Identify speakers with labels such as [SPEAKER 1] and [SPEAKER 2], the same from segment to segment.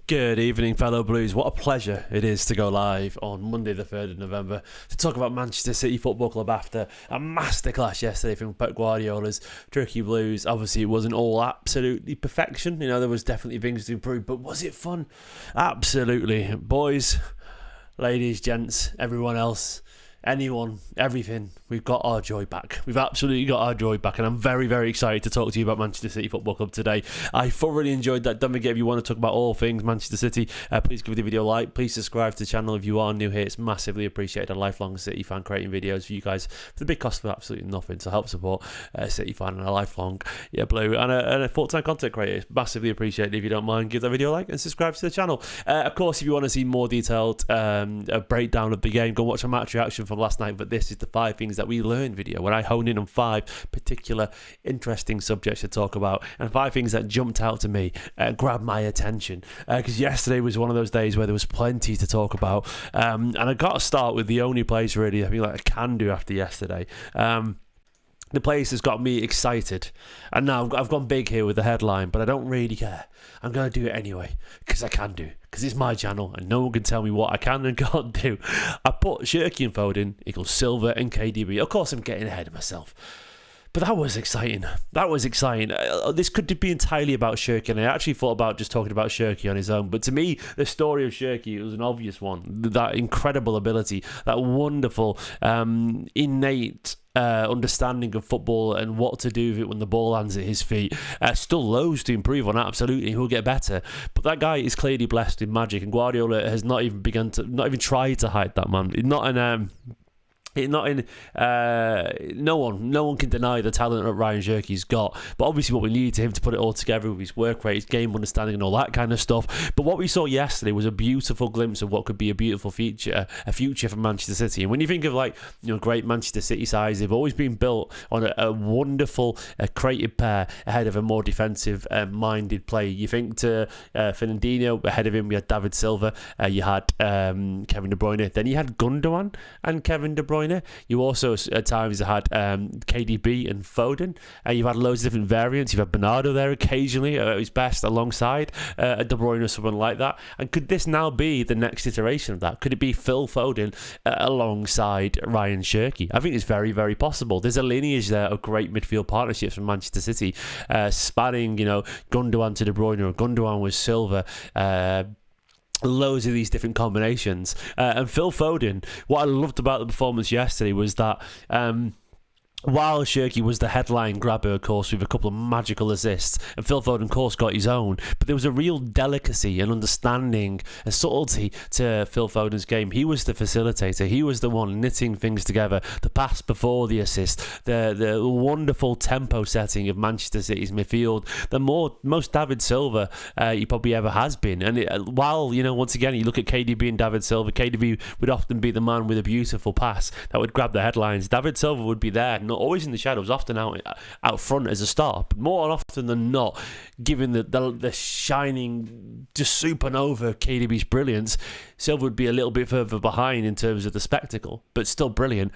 [SPEAKER 1] Good evening, fellow Blues. What a pleasure it is to go live on Monday the 3rd of November to talk about Manchester City Football Club after a masterclass yesterday from Pep Guardiola's Cherki Blues. Obviously, it wasn't all absolutely perfection. You know, there was definitely things to improve, but was it fun? Absolutely. Boys, ladies, gents, everyone else, anyone, everything, we've got our joy back. We've absolutely got our joy back, and I'm very, very excited to talk to you about Manchester City Football Club today. I thoroughly enjoyed that. Don't forget, if you want to talk about all things Manchester City, please give the video a like. Please subscribe to the channel if you are new here. It's massively appreciated. A lifelong City fan creating videos for you guys for the big cost of absolutely nothing. So help support City fan and a lifelong Blue and a full-time content creator. It's massively appreciated. If you don't mind, give that video a like and subscribe to the channel. Of course, if you want to see more detailed a breakdown of the game, go watch a match reaction from last night. But this is the 5 things that we learned video, where I hone in on 5 particular interesting subjects to talk about, and 5 things that jumped out to me, grabbed my attention, because yesterday was one of those days where there was plenty to talk about, and I got to start with the only place really I feel like I can do after yesterday. The place has got me excited, and now I've gone big here with the headline, but I don't really care. I'm going to do it anyway, because I can do, because it's my channel, and no one can tell me what I can and can't do. I put Cherki and Foden equals Silva and KDB. Of course, I'm getting ahead of myself. But that was exciting. That was exciting. This could be entirely about Cherki, and I actually thought about just talking about Cherki on his own. But to me, the story of Cherki was an obvious one. That incredible ability, that wonderful, innate understanding of football and what to do with it when the ball lands at his feet. Still loads to improve on, absolutely. He'll get better. But that guy is clearly blessed with magic, and Guardiola has not even tried to hide that, man. No one can deny the talent that Rayan Cherki's got, but obviously what we need to him to put it all together with his work rate, his game understanding and all that kind of stuff. But what we saw yesterday was a beautiful glimpse of what could be a beautiful future for Manchester City. And when you think of great Manchester City sides, they've always been built on a wonderful creative pair ahead of a more defensive minded play. You think to Fernandinho, ahead of him we had David Silva, you had Kevin De Bruyne, then you had Gundogan and Kevin De Bruyne. You also at times had KDB and Foden. You've had loads of different variants. You've had Bernardo there occasionally at his best alongside De Bruyne or someone like that. And could this now be the next iteration of that? Could it be Phil Foden alongside Rayan Cherki? I think it's very, very possible. There's a lineage there of great midfield partnerships from Manchester City, spanning Gundogan to De Bruyne or Gundogan with Silva. Loads of these different combinations, and Phil Foden, what I loved about the performance yesterday was that while Cherki was the headline grabber, of course, with a couple of magical assists, and Phil Foden, of course, got his own, but there was a real delicacy and understanding and subtlety to Phil Foden's game. He was the facilitator. He was the one knitting things together, the pass before the assist, the wonderful tempo setting of Manchester City's midfield, the most David Silva he probably ever has been. And while, once again, you look at KDB and David Silva, KDB would often be the man with a beautiful pass that would grab the headlines. David Silva would be there, not always in the shadows, often out front as a star, but more often than not, given the shining, just supernova KDB's brilliance, Silva would be a little bit further behind in terms of the spectacle, but still brilliant.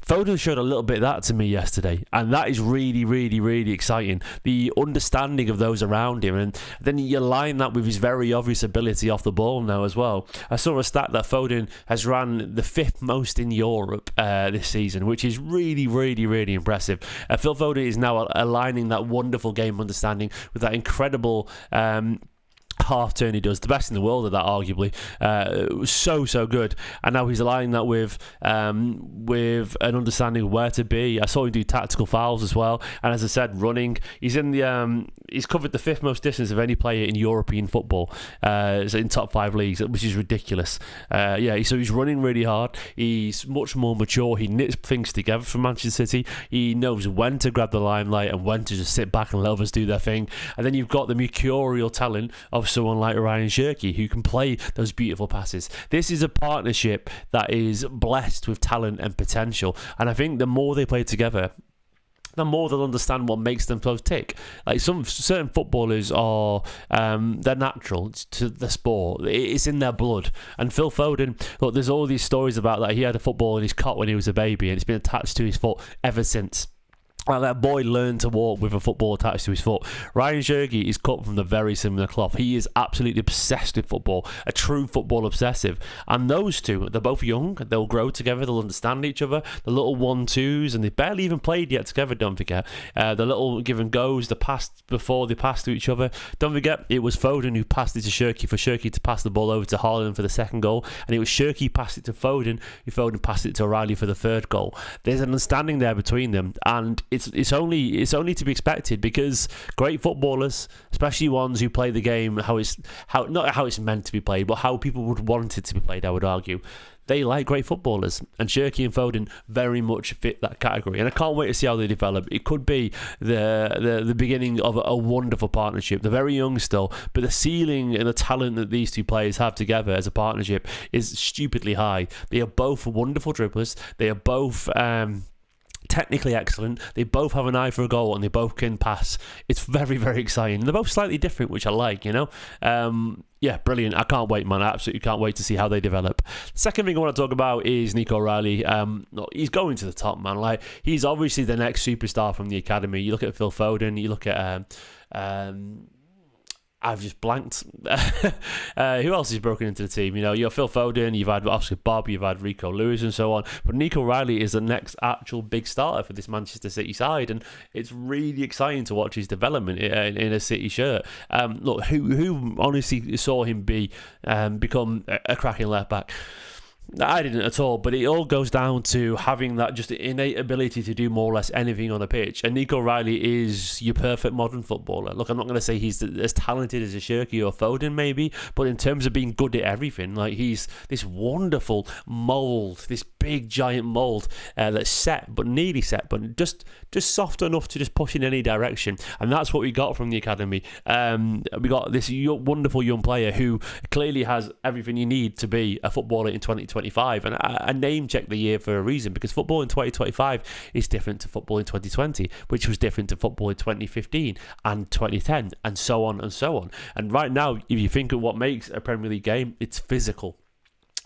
[SPEAKER 1] Foden showed a little bit of that to me yesterday, and that is really, really, really exciting. The understanding of those around him, and then you line that with his very obvious ability off the ball now as well. I saw a stat that Foden has ran the 5th most in Europe this season, which is really, really, really impressive. Phil Foden is now aligning that wonderful game understanding with that incredible half turn he does, the best in the world at that, arguably. So good, and now he's aligning that with an understanding of where to be. I saw him do tactical fouls as well, and as I said, running. He's in the he's covered the 5th most distance of any player in European football, so in top 5 leagues, which is ridiculous. So he's running really hard. He's much more mature. He knits things together for Manchester City. He knows when to grab the limelight and when to just sit back and let others do their thing. And then you've got the mercurial talent of someone like Rayan Cherki, who can play those beautiful passes. This is a partnership that is blessed with talent and potential, and I think the more they play together, the more they'll understand what makes them both tick. Like certain footballers are, they're natural to the sport. It's in their blood. And Phil Foden, look, there's all these stories about that. He had a football in his cot when he was a baby, and it's been attached to his foot ever since. Like that boy learned to walk with a football attached to his foot. Rayan Cherki is cut from the very similar cloth. He is absolutely obsessed with football, a true football obsessive. And those two, they're both young. They'll grow together. They'll understand each other. The little 1-2s, and they barely even played yet together, don't forget. The little give and goes, the pass before they passed to each other. Don't forget, it was Foden who passed it to Cherki for Cherki to pass the ball over to Haaland for the second goal. And it was Cherki passed it to Foden, who Foden passed it to O'Reilly for the third goal. There's an understanding there between them, and it's only to be expected, because great footballers, especially ones who play the game not how it's meant to be played, but how people would want it to be played, I would argue, they like great footballers, and Cherki and Foden very much fit that category, and I can't wait to see how they develop. It could be the beginning of a wonderful partnership. They're very young still, but the ceiling and the talent that these two players have together as a partnership is stupidly high. They are both wonderful dribblers. They are both technically excellent. They both have an eye for a goal, and they both can pass. It's very, very exciting. They're both slightly different, which I like, yeah, brilliant. I can't wait, man. I absolutely can't wait to see how they develop. Second thing I want to talk about is Nico O'Reilly. He's going to the top, man. Like, he's obviously the next superstar from the academy. You look at Phil Foden, you look at I've just blanked. Who else has broken into the team? You're Phil Foden, you've had obviously Bob, you've had Rico Lewis and so on. But Nico O'Reilly is the next actual big starter for this Manchester City side, and it's really exciting to watch his development in a City shirt. Look, who honestly saw him become a cracking left back? I didn't at all, but it all goes down to having that just innate ability to do more or less anything on a pitch. And Nico O'Reilly is your perfect modern footballer. Look, I'm not going to say he's as talented as a Cherki or Foden maybe, but in terms of being good at everything, like, he's this wonderful mould, this big giant mould that's set, but nearly set, but just soft enough to just push in any direction. And that's what we got from the academy. We got this wonderful young player who clearly has everything you need to be a footballer in 2025. And I name check the year for a reason, because football in 2025 is different to football in 2020, which was different to football in 2015 and 2010, and so on and so on. And right now, if you think of what makes a Premier League game, it's physical,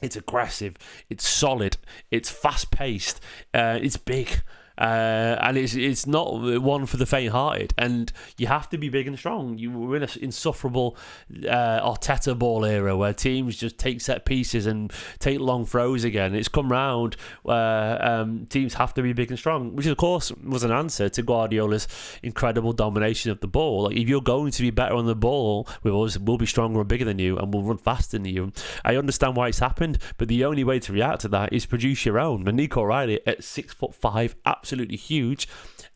[SPEAKER 1] it's aggressive, it's solid, it's fast-paced, it's big. And it's not one for the faint-hearted, and you have to be big and strong. We're in an insufferable Arteta ball era where teams just take set pieces and take long throws again. It's come round where teams have to be big and strong, which of course was an answer to Guardiola's incredible domination of the ball. Like, if you're going to be better on the ball, we'll be stronger and bigger than you, and we'll run faster than you. I understand why it's happened, but the only way to react to that is produce your own. And Nico O'Reilly at 6'5", absolutely huge,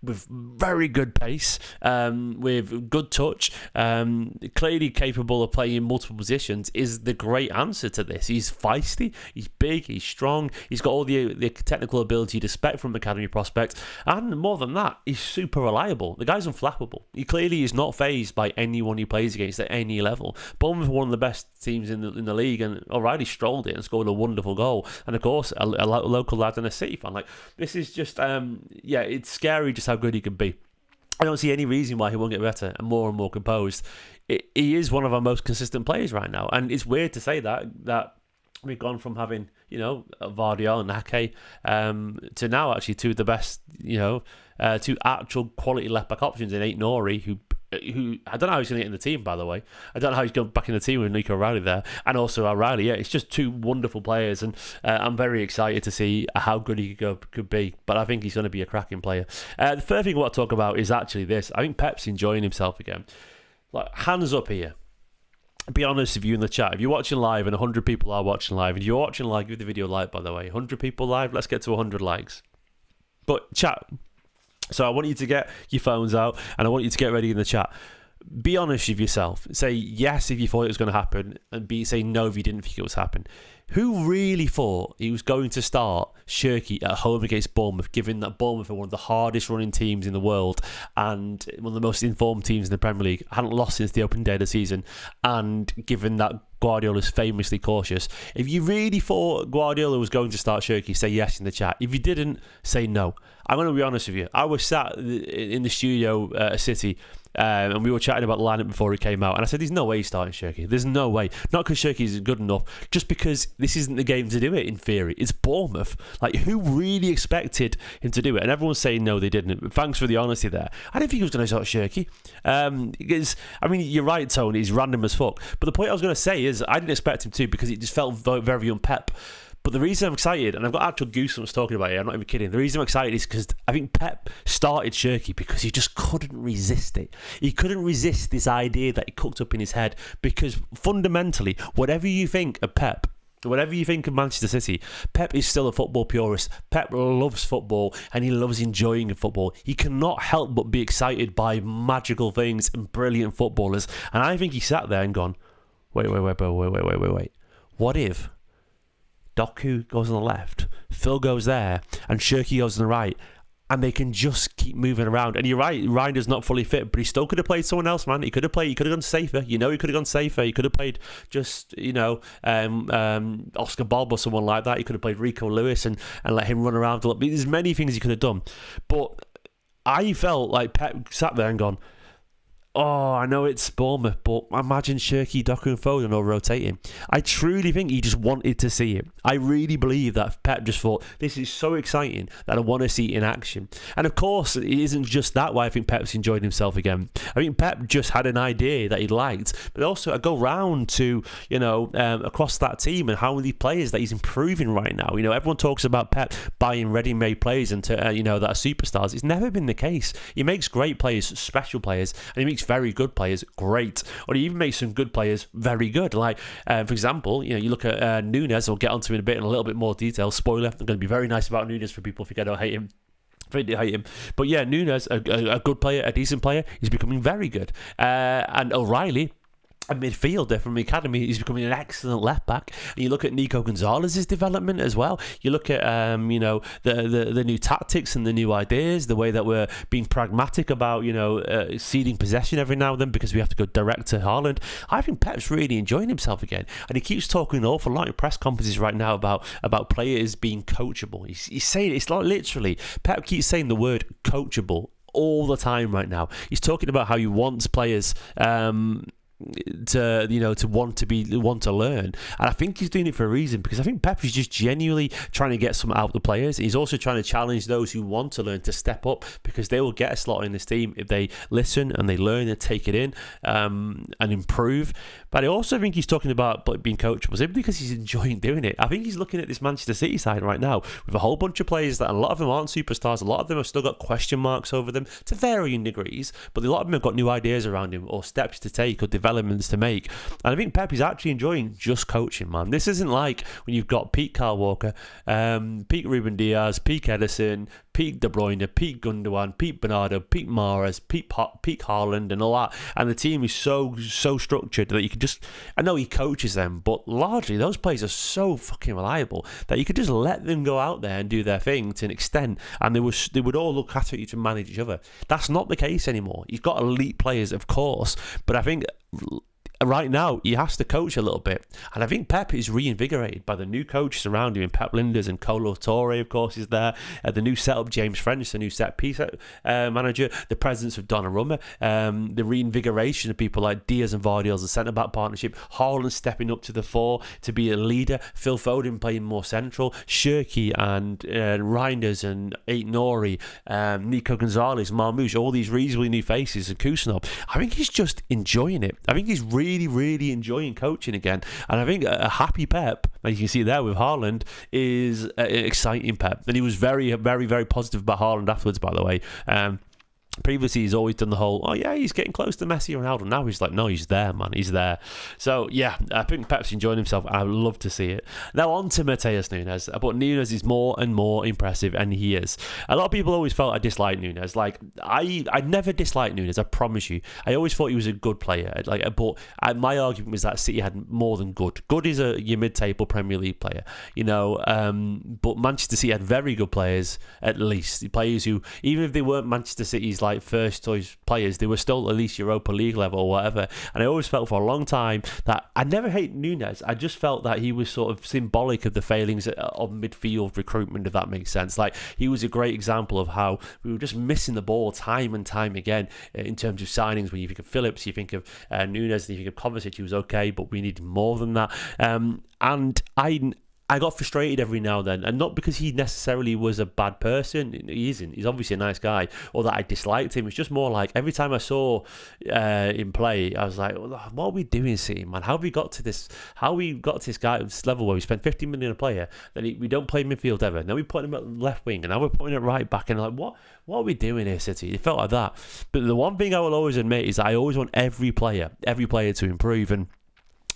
[SPEAKER 1] with very good pace, with good touch, clearly capable of playing in multiple positions, is the great answer to this. He's feisty, he's big, he's strong, he's got all the technical ability to expect from academy prospects, and more than that, he's super reliable. The guy's unflappable. He clearly is not fazed by anyone he plays against at any level. Bournemouth were one of the best teams in the league, and O'Reilly strolled it and scored a wonderful goal. And of course, a local lad and a City fan. Like, this is just, it's scary just how good he can be. I don't see any reason why he won't get better and more composed. He is one of our most consistent players right now, and it's weird to say that we've gone from having, Vardy and Ake, to now actually two of the best, two actual quality left back options in Nori, who I don't know how he's going to get in the team, by the way. I don't know how he's going back in the team with Nico O'Reilly there, and also O'Reilly. Yeah, it's just two wonderful players, and I'm very excited to see how good he could be. But I think he's going to be a cracking player. The third thing I want to talk about is actually this. I think Pep's enjoying himself again. Like, hands up here. Be honest with you in the chat. If you're watching live and 100 people are watching live, if you're watching live, give the video a like, by the way. 100 people live, let's get to 100 likes. But chat. So I want you to get your phones out, and I want you to get ready in the chat. Be honest with yourself. Say yes if you thought it was going to happen, and say no if you didn't think it was happening. Who really thought he was going to start Cherki at home against Bournemouth, given that Bournemouth are one of the hardest running teams in the world and one of the most informed teams in the Premier League, hadn't lost since the opening day of the season, and given that Guardiola's famously cautious? If you really thought Guardiola was going to start Cherki, say yes in the chat. If you didn't, say no. I'm going to be honest with you. I was sat in the studio at City and we were chatting about the lineup before he came out, and I said, there's no way he's starting Cherki. There's no way. Not because Cherki isn't good enough, just because this isn't the game to do it, in theory. It's Bournemouth. Like, who really expected him to do it? And everyone's saying no, they didn't. Thanks for the honesty there. I didn't think he was going to start Cherki. Because, I mean, you're right, Tony, he's random as fuck. But the point I was going to say is, I didn't expect him to, because it just felt very un-Pep. But the reason I'm excited, and I've got actual goosebumps talking about it, I'm not even kidding. The reason I'm excited is because I think Pep started Cherki because he just couldn't resist it. He couldn't resist this idea that he cooked up in his head, because fundamentally, whatever you think of Pep, whatever you think of Manchester City, Pep is still a football purist. Pep loves football, and he loves enjoying football. He cannot help but be excited by magical things and brilliant footballers. And I think he sat there and gone, wait. What if Doku goes on the left, Phil goes there, and Cherki goes on the right, and they can just keep moving around? And you're right, Ryan's not fully fit, but he still could have played someone else, man. He could have gone safer. He could have gone safer. He could have played just, Oscar Bob or someone like that. He could have played Rico Lewis and let him run around a little bit. There's many things he could have done. But I felt like Pep sat there and gone, oh, I know it's Bournemouth, but imagine Cherki, Doku and Foden all rotating. I truly think he just wanted to see it. I really believe that Pep just thought, this is so exciting that I want to see it in action. And of course, it isn't just that why I think Pep's enjoyed himself again. I think Pep just had an idea that he liked, but also I go round to, across that team and how many players that he's improving right now. Everyone talks about Pep buying ready-made players and that are superstars. It's never been the case. He makes great players special players, and he makes very good players great, or he even makes some good players very good. Like, for example, you look at Nunes. I'll get onto him in a little bit more detail. Spoiler, I'm going to be very nice about Nunes for people if you don't hate him. But yeah, Nunes, a good player, a decent player, he's becoming very good. And O'Reilly, a midfielder from the academy, he's becoming an excellent left back. And you look at Nico Gonzalez's development as well. You look at the new tactics and the new ideas, the way that we're being pragmatic about ceding possession every now and then because we have to go direct to Haaland. I think Pep's really enjoying himself again, and he keeps talking an awful lot in press conferences right now about players being coachable. He's saying, it's like literally, Pep keeps saying the word coachable all the time right now. He's talking about how he wants players to want to learn, and I think he's doing it for a reason, because I think Pep is just genuinely trying to get some out of the players. He's also trying to challenge those who want to learn to step up, because they will get a slot in this team if they listen and they learn and take it in and improve. But I also think he's talking about being coachable simply because he's enjoying doing it. I think he's looking at this Manchester City side right now with a whole bunch of players that a lot of them aren't superstars, a lot of them have still got question marks over them to varying degrees, but a lot of them have got new ideas around him or steps to take or developments to make. And I think Pep is actually enjoying just coaching, man. This isn't like when you've got Pete Kyle Walker, Pete Ruben Diaz, Pete Edison, Pete De Bruyne, Pete Gundogan, Pete Bernardo, Pete Mahrez, Pete Haaland and all that. And the team is so structured that you can just, I know he coaches them, but largely those players are so fucking reliable that you could just let them go out there and do their thing to an extent, and they would all look at you to manage each other. That's not the case anymore. You've got elite players, of course, but I think right now he has to coach a little bit, and I think Pep is reinvigorated by the new coaches around him. And Pep Linders and Colo Torre, of course, is there. The new setup, James French, the new set piece manager, the presence of Donnarumma, the reinvigoration of people like Diaz and Vardy as a centre back partnership, Haaland stepping up to the fore to be a leader, Phil Foden playing more central, Cherki and Reinders and Aït-Nouri, Nico Gonzalez, Marmoush, all these reasonably new faces, and Kusanov. I think he's just enjoying it. I think he's really enjoying coaching again, and I think a happy Pep, as you can see there with Haaland, is an exciting Pep. And he was very positive about Haaland afterwards, by the way. Previously, he's always done the whole, oh yeah, he's getting close to Messi and Ronaldo. Now he's like, no, he's there, man. He's there. So yeah, I think Pep's enjoying himself. I would love to see it. Now on to Matheus Nunes. But Nunes is more and more impressive, and he is. A lot of people always felt I disliked Nunes. Like, I never disliked Nunes, I promise you. I always thought he was a good player. But my argument was that City had more than good. Good is your mid-table Premier League player, but Manchester City had very good players, at least. Players who, even if they weren't Manchester City's like first choice players, they were still at least Europa League level or whatever. And I always felt for a long time that I never hated Nunes. I just felt that he was sort of symbolic of the failings of midfield recruitment, if that makes sense. Like, he was a great example of how we were just missing the ball time and time again in terms of signings. When you think of Phillips, you think of Nunes, and you think of Kovacic, he was okay, but we needed more than that. And I got frustrated every now and then, and not because he necessarily was a bad person. He isn't. He's obviously a nice guy, or that I disliked him. It's just more like every time I saw him play, I was like, "What are we doing, City, man? How have we got to this? How we got to this guy at this level where we spend 50 million a player, then we don't play midfield ever. Then we put him at left wing, and now we're putting it right back. And like, what are we doing here, City?" It felt like that. But the one thing I will always admit is that I always want every player to improve.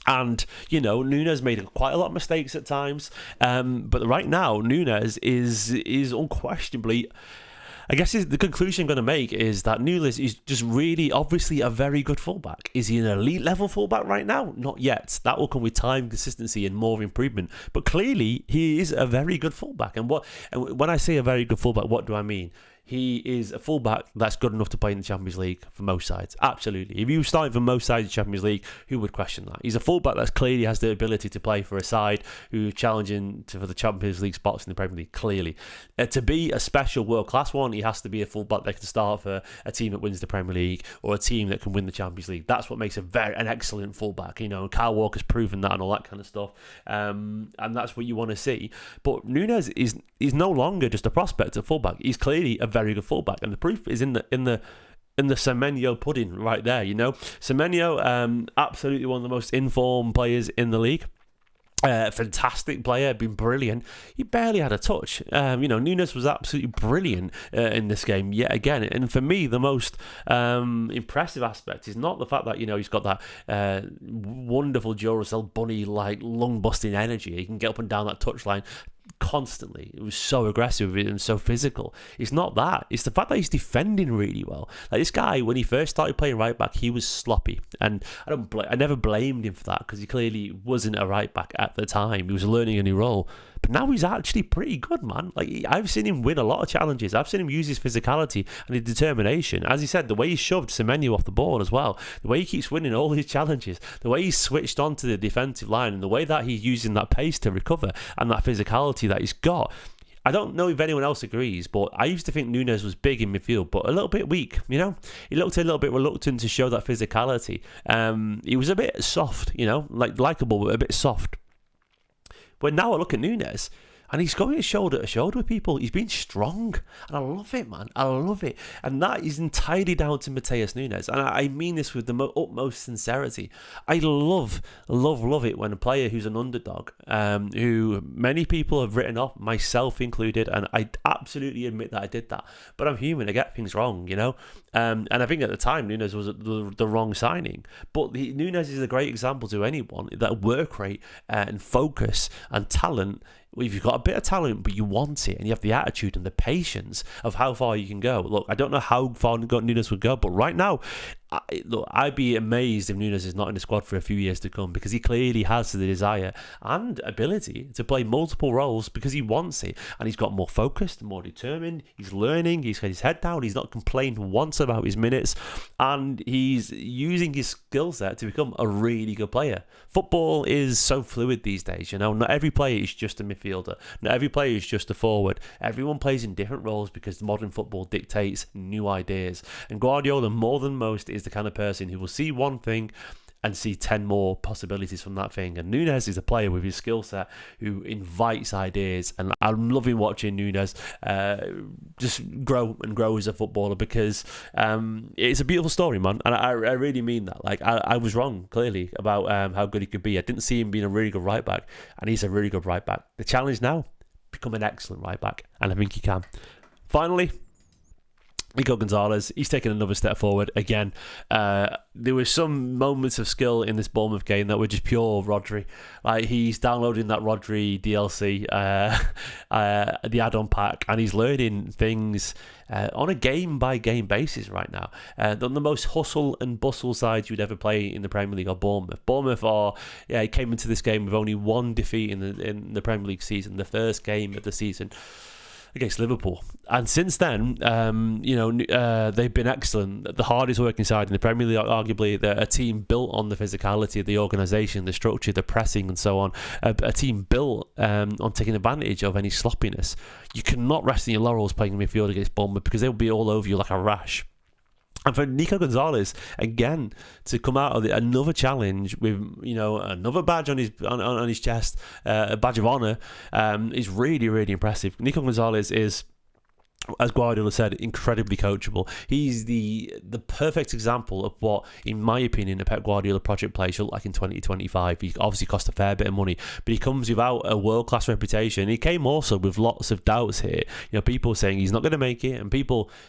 [SPEAKER 1] And, you know, Nunes made quite a lot of mistakes at times. But right now, Nunes is unquestionably... I guess the conclusion I'm going to make is that Nunes is just really, obviously, a very good fullback. Is he an elite level fullback right now? Not yet. That will come with time, consistency, and more improvement. But clearly, he is a very good fullback. And when I say a very good fullback, what do I mean? He is a fullback that's good enough to play in the Champions League for most sides. Absolutely. If you started for most sides of the Champions League, who would question that? He's a fullback that clearly has the ability to play for a side who are challenging for the Champions League spots in the Premier League, clearly. To be a special world-class one, he has to be a fullback that can start for a team that wins the Premier League or a team that can win the Champions League. That's what makes an excellent fullback. You know, and Kyle Walker's proven that and all that kind of stuff. And that's what you want to see. But Nunes is no longer just a prospect at fullback. He's clearly a very good fullback, and the proof is in the Semenyo pudding right there. You know, Semenyo, absolutely one of the most informed players in the league. Fantastic player, been brilliant. He barely had a touch. Nunes was absolutely brilliant in this game yet again. And for me, the most impressive aspect is not the fact that, you know, he's got that wonderful Duracell bunny like lung busting energy. He can get up and down that touchline constantly. It was so aggressive and so physical. It's not that. It's the fact that he's defending really well. Like, this guy, when he first started playing right back, he was sloppy, and I never blamed him for that, because he clearly wasn't a right back at the time. He was learning a new role. But now he's actually pretty good, man. Like, I've seen him win a lot of challenges. I've seen him use his physicality and his determination. As he said, the way he shoved Semenyo off the ball as well, the way he keeps winning all his challenges, the way he's switched onto the defensive line, and the way that he's using that pace to recover and that physicality that he's got. I don't know if anyone else agrees, but I used to think Nunes was big in midfield, but a little bit weak, you know? He looked a little bit reluctant to show that physicality. He was a bit soft, you know? Like, likeable, but a bit soft. But now I look at Nunes, and he's going shoulder to shoulder with people. He's been strong, and I love it, man. I love it. And that is entirely down to Matheus Nunes. And I mean this with the utmost sincerity. I love it when a player who's an underdog, who many people have written off, myself included, and I absolutely admit that I did that. But I'm human. I get things wrong, you know? And I think at the time, Nunes was the wrong signing. But Nunes is a great example to anyone that work rate and focus and talent. If you've got a bit of talent, but you want it, and you have the attitude and the patience of how far you can go. Look, I don't know how far Nunes would go, but right now, I'd be amazed if Nunes is not in the squad for a few years to come, because he clearly has the desire and ability to play multiple roles because he wants it, and he's got more focused, more determined. He's learning. He's got his head down. He's not complained once about his minutes, and he's using his skill set to become a really good player. Football is so fluid these days, you know. Not every player is just a midfielder. Not every player is just a forward. Everyone plays in different roles because modern football dictates new ideas. And Guardiola, more than most, is the kind of person who will see one thing and see 10 more possibilities from that thing. And Nunes is a player with his skill set who invites ideas, and I'm loving watching Nunes just grow as a footballer, because it's a beautiful story, man, and I really mean that. Like, I was wrong clearly about how good he could be. I didn't see him being a really good right back, and he's a really good right back. The challenge now, become an excellent right back, and I think he can. Finally, Nico Gonzalez, he's taken another step forward again. There were some moments of skill in this Bournemouth game that were just pure Rodri. Like, he's downloading that Rodri DLC, the add-on pack, and he's learning things on a game-by-game basis right now. The most hustle and bustle side you'd ever play in the Premier League are Bournemouth. Bournemouth came into this game with only one defeat in the Premier League season, the first game of the season, against Liverpool. And since then, they've been excellent. The hardest working side in the Premier League, arguably. They're a team built on the physicality of the organisation, the structure, the pressing and so on. A team built on taking advantage of any sloppiness. You cannot rest in your laurels playing midfield against Bournemouth because they'll be all over you like a rash. And for Nico Gonzalez, again, to come out of another challenge with, another badge on his chest, a badge of honour, is really, really impressive. Nico Gonzalez is, as Guardiola said, incredibly coachable. He's the perfect example of what, in my opinion, a Pep Guardiola project player should look like in 2025. He obviously cost a fair bit of money, but he comes without a world-class reputation. He came also with lots of doubts here. People saying he's not going to make it, and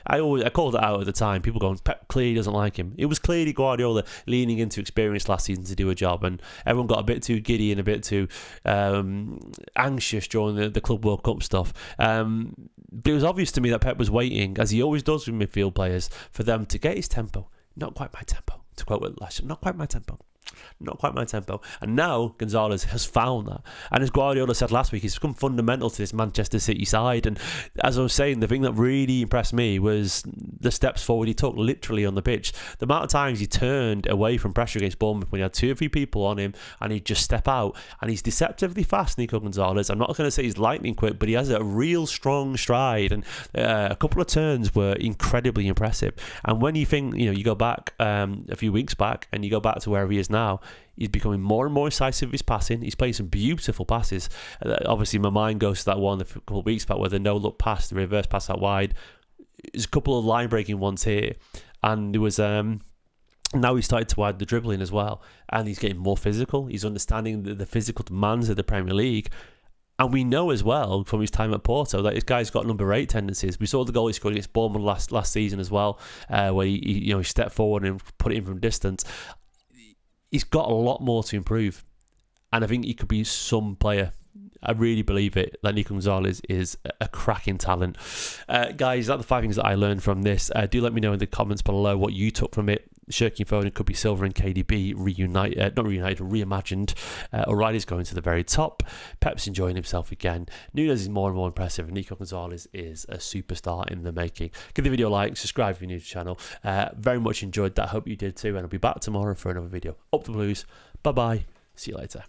[SPEAKER 1] I called it out at the time. People going, Pep clearly doesn't like him. It was clearly Guardiola leaning into experience last season to do a job, and everyone got a bit too giddy and a bit too anxious during the Club World Cup stuff. But it was obvious to me that Pep was waiting, as he always does with midfield players, for them to get his tempo. Not quite my tempo, to quote Will Lash. Not quite my tempo. Not quite my tempo. And now Gonzalez has found that. And as Guardiola said last week, he's become fundamental to this Manchester City side. And as I was saying, the thing that really impressed me was the steps forward he took literally on the pitch. The amount of times he turned away from pressure against Bournemouth when he had 2 or 3 people on him and he'd just step out. And he's deceptively fast, Nico Gonzalez. I'm not going to say he's lightning quick, but he has a real strong stride. And a couple of turns were incredibly impressive. And when you think, you go back a few weeks back and you go back to where he is now, he's becoming more and more incisive with his passing. He's playing some beautiful passes. Obviously, my mind goes to that one a couple of weeks back where the no-look pass, the reverse pass out wide. There's a couple of line-breaking ones here. And there was... now he's started to add the dribbling as well. And he's getting more physical. He's understanding the physical demands of the Premier League. And we know as well from his time at Porto that this guy's got number 8 tendencies. We saw the goal he scored against Bournemouth last season as well, where he stepped forward and put it in from distance. He's got a lot more to improve, and I think he could be some player. I really believe it, that Nico Gonzalez is a cracking talent. Guys, that's the 5 things that I learned from this. Do let me know in the comments below what you took from it. Cherki and Foden could be Silva and KDB reimagined. O'Reilly's going to the very top. Pep's enjoying himself again. Nunes is more and more impressive, and Nico Gonzalez is a superstar in the making. Give the video a like, subscribe if you're new to the channel. Very much enjoyed that. Hope you did too, and I'll be back tomorrow for another video. Up the Blues. Bye bye. See you later.